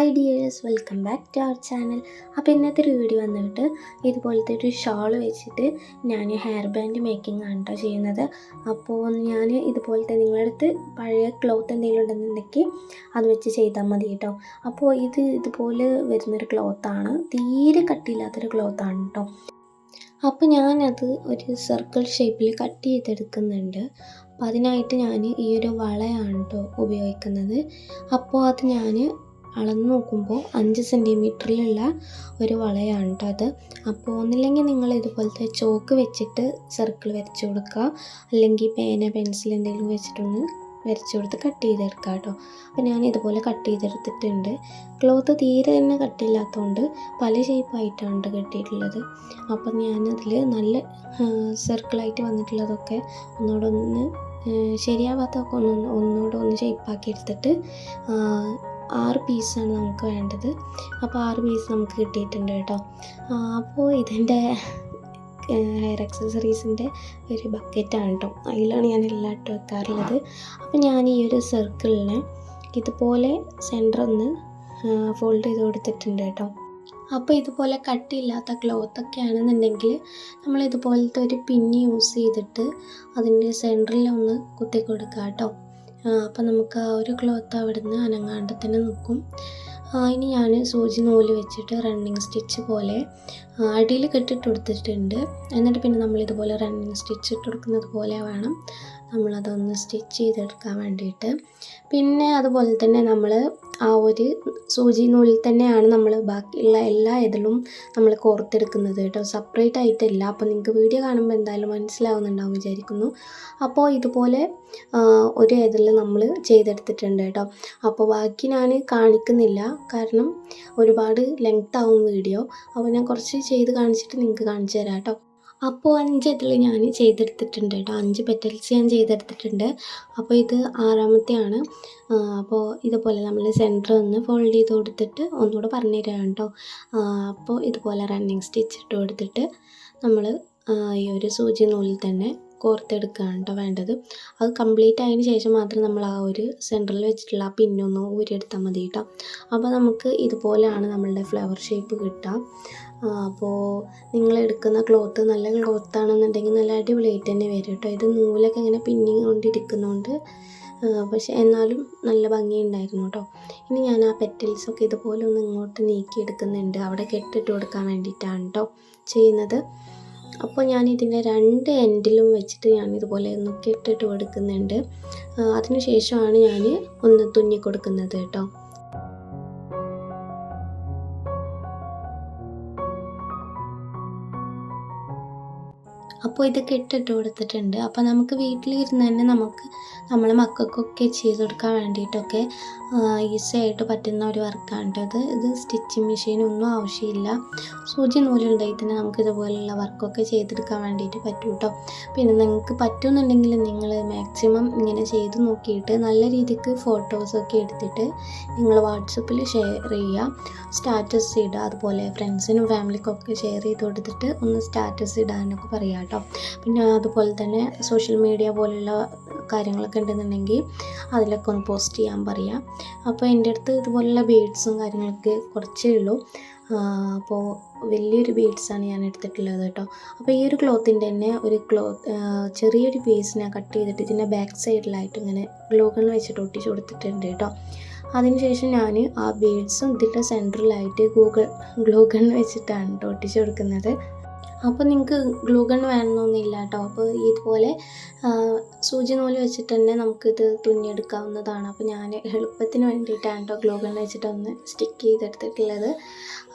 Hi dears, welcome back to our channel. അപ്പോൾ ഇന്നത്തെ ഒരു വീഡിയോ വന്നിട്ട് ഇതുപോലത്തെ ഒരു ഷോൾ വെച്ചിട്ട് ഞാൻ ഹെയർ ബാൻഡ് മേക്കിംഗ് ആണ് കേട്ടോ ചെയ്യുന്നത്. അപ്പോൾ ഞാൻ ഇതുപോലത്തെ നിങ്ങളുടെ അടുത്ത് പഴയ ക്ലോത്ത് എന്തെങ്കിലും ഉണ്ടെന്നുണ്ടെങ്കിൽ അത് വെച്ച് ചെയ്താൽ മതി കേട്ടോ. അപ്പോൾ ഇതുപോലെ വരുന്നൊരു ക്ലോത്താണ്, തീരെ കട്ടിയില്ലാത്തൊരു ക്ലോത്താണ് കേട്ടോ. അപ്പോൾ ഞാനത് ഒരു സർക്കിൾ ഷേപ്പിൽ കട്ട് ചെയ്തെടുക്കുന്നുണ്ട്. അപ്പോൾ അതിനായിട്ട് ഞാൻ ഈ ഒരു വളയാണ് കേട്ടോ ഉപയോഗിക്കുന്നത്. അപ്പോൾ അത് ഞാൻ അളന്ന് നോക്കുമ്പോൾ 5 സെൻറ്റിമീറ്ററിലുള്ള ഒരു വളയാണ് കേട്ടോ അത്. അപ്പോൾ ഒന്നില്ലെങ്കിൽ നിങ്ങൾ ഇതുപോലത്തെ ചോക്ക് വെച്ചിട്ട് സർക്കിൾ വരച്ചു കൊടുക്കുക, അല്ലെങ്കിൽ പേന പെൻസിൽ എന്തെങ്കിലും വെച്ചിട്ടൊന്ന് വരച്ചു കൊടുത്ത് കട്ട് ചെയ്തെടുക്കുക കേട്ടോ. അപ്പോൾ ഞാൻ ഇതുപോലെ കട്ട് ചെയ്തെടുത്തിട്ടുണ്ട്. ക്ലോത്ത് തീരെ തന്നെ കട്ടില്ലാത്തതുകൊണ്ട് പല ഷേപ്പായിട്ടാണ് കെട്ടിയിട്ടുള്ളത്. അപ്പം ഞാനതിൽ നല്ല സർക്കിളായിട്ട് വന്നിട്ടുള്ളതൊക്കെ ഒന്നുകൂടെ ശരിയാവാത്തൊക്കെ ഒന്നുകൂടെ ഷേപ്പാക്കി എടുത്തിട്ട് 6 പീസാണ് നമുക്ക് വേണ്ടത്. അപ്പോൾ 6 പീസ് നമുക്ക് കിട്ടിയിട്ടുണ്ട് കേട്ടോ. അപ്പോൾ ഇതിൻ്റെ ഹെയർ ആക്സസറീസിൻ്റെ ഒരു ബക്കറ്റാണ് കേട്ടോ, അതിലാണ് ഞാൻ എല്ലായിട്ടും വെക്കാറുള്ളത്. അപ്പോൾ ഞാൻ ഈ ഒരു സർക്കിളിനെ ഇതുപോലെ സെൻറ്റർ ഒന്ന് ഫോൾഡ് ചെയ്ത് കൊടുത്തിട്ടുണ്ട് കേട്ടോ. അപ്പോൾ ഇതുപോലെ കട്ടിയില്ലാത്ത ക്ലോത്തൊക്കെ ആണെന്നുണ്ടെങ്കിൽ നമ്മൾ ഇതുപോലത്തെ ഒരു പിന്ന് യൂസ് ചെയ്തിട്ട് അതിൻ്റെ സെൻറ്ററിലൊന്ന് കുത്തി കൊടുക്കുക കേട്ടോ. അപ്പോൾ നമുക്ക് ആ ഒരു ക്ലോത്ത് അവിടെ നിന്ന് അനങ്ങാണ്ട് തന്നെ നിൽക്കും. ഇനി ഞാൻ സൂചി നൂല് വെച്ചിട്ട് റണ്ണിങ് സ്റ്റിച്ച് പോലെ അടിയിൽ കെട്ടിട്ട് കൊടുത്തിട്ടുണ്ട്. എന്നിട്ട് പിന്നെ നമ്മളിതുപോലെ റണ്ണിങ് സ്റ്റിച്ച് ഇട്ട് കൊടുക്കുന്നത് പോലെ വേണം നമ്മളതൊന്ന് സ്റ്റിച്ച് ചെയ്തെടുക്കാൻ വേണ്ടിയിട്ട്. പിന്നെ അതുപോലെ തന്നെ നമ്മൾ ആ ഒരു സൂചി നൂലിൽ തന്നെയാണ് നമ്മൾ ബാക്കിയുള്ള എല്ലാ ഇതിലും നമ്മൾ കോർത്തെടുക്കുന്നത് കേട്ടോ, സെപ്പറേറ്റ് ആയിട്ടില്ല. അപ്പോൾ നിങ്ങൾക്ക് വീഡിയോ കാണുമ്പോൾ എന്തായാലും മനസ്സിലാവുന്നുണ്ടാവും വിചാരിക്കുന്നു. അപ്പോൾ ഇതുപോലെ ഒരു ഇതിൽ നമ്മൾ ചെയ്തെടുത്തിട്ടുണ്ട് കേട്ടോ. അപ്പോൾ ബാക്കി ഞാൻ കാണിക്കുന്നില്ല, കാരണം ഒരുപാട് ലെങ്ത് ആവും വീഡിയോ. അപ്പോൾ ഞാൻ കുറച്ച് ചെയ്ത് കാണിച്ചിട്ട് നിങ്ങൾക്ക് കാണിച്ചു തരാം കേട്ടോ. അപ്പോൾ 5 ഇതിൽ ഞാൻ ചെയ്തെടുത്തിട്ടുണ്ട് കേട്ടോ, 5 പെറ്റൽസ് ഞാൻ ചെയ്തെടുത്തിട്ടുണ്ട്. അപ്പോൾ ഇത് 6ാമത്തെയാണ്. അപ്പോൾ ഇതുപോലെ നമ്മൾ സെൻറ്റർ ഒന്ന് ഫോൾഡ് ചെയ്ത് കൊടുത്തിട്ട് ഒന്നുകൂടെ പറഞ്ഞു തരാം കേട്ടോ. അപ്പോൾ ഇതുപോലെ റണ്ണിങ് സ്റ്റിച്ച് ഇട്ട് കൊടുത്തിട്ട് നമ്മൾ ഈ ഒരു സൂചി നൂലിൽ തന്നെ കോർത്തെടുക്കുകയാണ് കേട്ടോ വേണ്ടത്. അത് കംപ്ലീറ്റ് ആയതിന് ശേഷം മാത്രം നമ്മൾ ആ ഒരു സെൻറ്ററിൽ വെച്ചിട്ടുള്ള ആ പിന്നൊന്ന് ഊരിയെടുത്താൽ മതി കേട്ടോ. അപ്പോൾ നമുക്ക് ഇതുപോലെയാണ് നമ്മളുടെ ഫ്ലവർ ഷേപ്പ് കിട്ടുക. അപ്പോൾ നിങ്ങൾ എടുക്കുന്ന ക്ലോത്ത് നല്ല ക്ലോത്താണെന്നുണ്ടെങ്കിൽ നല്ല അടിപൊളിയായിട്ട് തന്നെ വരും കേട്ടോ. ഇത് നൂലൊക്കെ ഇങ്ങനെ പിന്നിക്കൊണ്ടിരിക്കുന്നതുകൊണ്ട് പക്ഷെ എന്നാലും നല്ല ഭംഗിയുണ്ടായിരുന്നു കേട്ടോ. ഇനി ഞാൻ ആ പെറ്റൽസൊക്കെ ഇതുപോലെ ഒന്ന് ഇങ്ങോട്ട് നീക്കി എടുക്കുന്നുണ്ട്, അവിടെ കെട്ടിട്ട് കൊടുക്കാൻ വേണ്ടിയിട്ടാണ് കേട്ടോ ചെയ്യുന്നത്. അപ്പോൾ ഞാൻ ഇതിൻ്റെ 2 എൻഡിലും വെച്ചിട്ട് ഞാൻ ഇതുപോലെ ഒന്ന് കെട്ടിട്ട് കൊടുക്കുന്നുണ്ട്. അതിന് ശേഷമാണ് ഞാൻ ഒന്ന് തുന്നി കൊടുക്കുന്നത് കേട്ടോ. അപ്പോൾ ഇത് കെട്ടിട്ട് കൊടുത്തിട്ടുണ്ട്. അപ്പോൾ നമുക്ക് വീട്ടിലിരുന്ന് തന്നെ നമ്മളെ മക്കൾക്കൊക്കെ ചെയ്ത് കൊടുക്കാൻ വേണ്ടിയിട്ടൊക്കെ ഈസി ആയിട്ട് പറ്റുന്ന ഒരു വർക്കാണ് കേട്ടോ ഇത് സ്റ്റിച്ചിങ് മെഷീനൊന്നും ആവശ്യമില്ല. സൂചി നൂലുണ്ടെങ്കിൽ തന്നെ നമുക്ക് ഇതുപോലെയുള്ള വർക്കൊക്കെ ചെയ്തെടുക്കാൻ വേണ്ടിയിട്ട് പറ്റും കേട്ടോ. പിന്നെ നിങ്ങൾക്ക് പറ്റുമെന്നുണ്ടെങ്കിൽ നിങ്ങൾ മാക്സിമം ഇങ്ങനെ ചെയ്ത് നോക്കിയിട്ട് നല്ല രീതിക്ക് ഫോട്ടോസൊക്കെ എടുത്തിട്ട് നിങ്ങൾ വാട്സപ്പിൽ ഷെയർ ചെയ്യുക, സ്റ്റാറ്റസ് ഇടുക. അതുപോലെ ഫ്രണ്ട്സിനും ഫാമിലിക്കൊക്കെ ഷെയർ ചെയ്ത് കൊടുത്തിട്ട് ഒന്ന് സ്റ്റാറ്റസ് ഇടാനൊക്കെ പറയാം കേട്ടോ. പിന്നെ അതുപോലെ തന്നെ സോഷ്യൽ മീഡിയ പോലുള്ള കാര്യങ്ങളൊക്കെ ഉണ്ടെന്നുണ്ടെങ്കിൽ അതിലൊക്കെ ഒന്ന് പോസ്റ്റ് ചെയ്യാൻ പറയാം. അപ്പോൾ എൻ്റെ അടുത്ത് ഇതുപോലുള്ള ബീഡ്സും കാര്യങ്ങളൊക്കെ കുറച്ചേ ഉള്ളൂ. അപ്പോൾ വലിയൊരു ബീഡ്സാണ് ഞാൻ എടുത്തിട്ടുള്ളത് കേട്ടോ. അപ്പോൾ ഈ ഒരു ക്ലോത്തിൻ്റെ തന്നെ ഒരു ചെറിയൊരു പീസ് ഞാൻ കട്ട് ചെയ്തിട്ട് ഇതിൻ്റെ ബാക്ക് സൈഡിലായിട്ട് ഇങ്ങനെ ഗ്ലൂ ഗൺ വെച്ചിട്ട് ഒട്ടിച്ച് കൊടുത്തിട്ടുണ്ട് കേട്ടോ. അതിനുശേഷം ഞാൻ ആ ബീഡ്സും ഇതിൻ്റെ സെൻറ്ററിലായിട്ട് ഗ്ലൂ ഗൺ വെച്ചിട്ടാണ് കേട്ടോ ഒട്ടിച്ച് കൊടുക്കുന്നത്. അപ്പോൾ നിങ്ങൾക്ക് ഗ്ലൂ ഗൺ വേണമെന്നൊന്നുമില്ല കേട്ടോ. അപ്പോൾ ഇതുപോലെ സൂചി നൂല് വെച്ചിട്ട് തന്നെ നമുക്കിത് തുന്നിയെടുക്കാവുന്നതാണ്. അപ്പോൾ ഞാൻ എളുപ്പത്തിന് വേണ്ടിയിട്ടാണ് കേട്ടോ ഗ്ലൂ ഗൺ വെച്ചിട്ടൊന്ന് സ്റ്റിക്ക് ചെയ്തെടുത്തിട്ടുള്ളത്.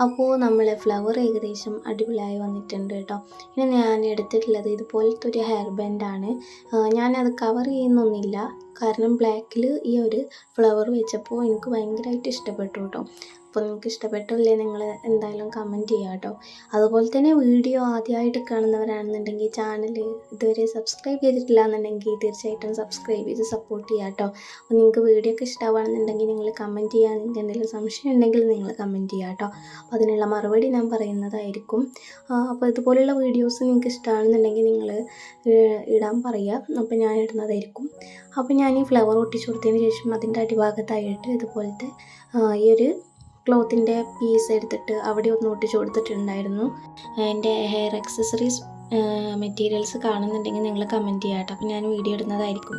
അപ്പോൾ നമ്മളെ ഫ്ലവർ ഏകദേശം അടിപൊളിയായി വന്നിട്ടുണ്ട് കേട്ടോ. ഇനി ഞാൻ എടുത്തിട്ടുള്ളത് ഇതുപോലത്തെ ഒരു ഹെയർ ബാൻഡാണ്. ഞാനത് കവർ ചെയ്യുന്നൊന്നുമില്ല, കാരണം ബ്ലാക്കിൽ ഈ ഒരു ഫ്ലവർ വെച്ചപ്പോൾ എനിക്ക് ഭയങ്കരമായിട്ട് ഇഷ്ടപ്പെട്ടു കേട്ടോ. അപ്പോൾ നിങ്ങൾക്ക് ഇഷ്ടപ്പെട്ടില്ലേ നിങ്ങൾ എന്തായാലും കമൻറ്റ് ചെയ്യുക കേട്ടോ. അതുപോലെ തന്നെ വീഡിയോ ആദ്യമായിട്ട് കാണുന്നവരാണെന്നുണ്ടെങ്കിൽ ചാനൽ ഇതുവരെ സബ്സ്ക്രൈബ് ചെയ്തിട്ടില്ല എന്നുണ്ടെങ്കിൽ തീർച്ചയായിട്ടും സബ്സ്ക്രൈബ് ചെയ്ത് സപ്പോർട്ട് ചെയ്യുക കേട്ടോ. അപ്പോൾ നിങ്ങൾക്ക് വീഡിയോ ഒക്കെ ഇഷ്ടമാണെന്നുണ്ടെങ്കിൽ നിങ്ങൾ കമൻറ്റ് ചെയ്യുക, നിങ്ങൾക്ക് എന്തെങ്കിലും സംശയം ഉണ്ടെങ്കിൽ നിങ്ങൾ കമൻറ്റ് ചെയ്യുക കേട്ടോ. അപ്പോൾ അതിനുള്ള മറുപടി ഞാൻ പറയുന്നതായിരിക്കും. അപ്പോൾ ഇതുപോലുള്ള വീഡിയോസ് നിങ്ങൾക്ക് ഇഷ്ടമാണെന്നുണ്ടെങ്കിൽ നിങ്ങൾ ഇടാൻ പറയുക, അപ്പോൾ ഞാൻ ഇടുന്നതായിരിക്കും. അപ്പോൾ ഞാൻ ഈ ഫ്ലവർ ഒട്ടിച്ചു കൊടുത്തതിന് ശേഷം അതിൻ്റെ അടിഭാഗത്തായിട്ട് ഇതുപോലത്തെ ഈ ഒരു ക്ലോത്തിൻ്റെ പീസ് എടുത്തിട്ട് അവിടെ ഒന്ന് ഒട്ടിച്ച് കൊടുത്തിട്ടുണ്ടായിരുന്നു. എൻ്റെ ഹെയർ ആക്സസറീസ് മെറ്റീരിയൽസ് കാണുന്നുണ്ടെങ്കിൽ നിങ്ങൾ കമൻറ്റ് ചെയ്യാം കേട്ടോ. അപ്പോൾ ഞാൻ വീഡിയോ ഇടുന്നതായിരിക്കും.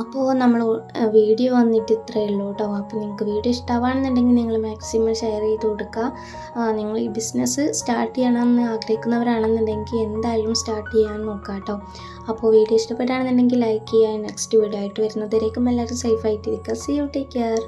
അപ്പോൾ നമ്മൾ വീഡിയോ വന്നിട്ട് ഇത്രയേ ഉള്ളൂ കേട്ടോ. അപ്പോൾ നിങ്ങൾക്ക് വീഡിയോ ഇഷ്ടമാണെന്നുണ്ടെങ്കിൽ നിങ്ങൾ മാക്സിമം ഷെയർ ചെയ്ത് കൊടുക്കുക. നിങ്ങൾ ഈ ബിസിനസ് സ്റ്റാർട്ട് ചെയ്യണമെന്ന് ആഗ്രഹിക്കുന്നവരാണെന്നുണ്ടെങ്കിൽ എന്തായാലും സ്റ്റാർട്ട് ചെയ്യാൻ നോക്കുക കേട്ടോ. അപ്പോൾ വീഡിയോ ഇഷ്ടപ്പെടുകയാണെന്നുണ്ടെങ്കിൽ ലൈക്ക് ചെയ്യുക. നെക്സ്റ്റ് വീഡിയോ ആയിട്ട് വരുന്നതിലേക്കും എല്ലാവരും സേഫായിട്ടിരിക്കുക. See you, take care.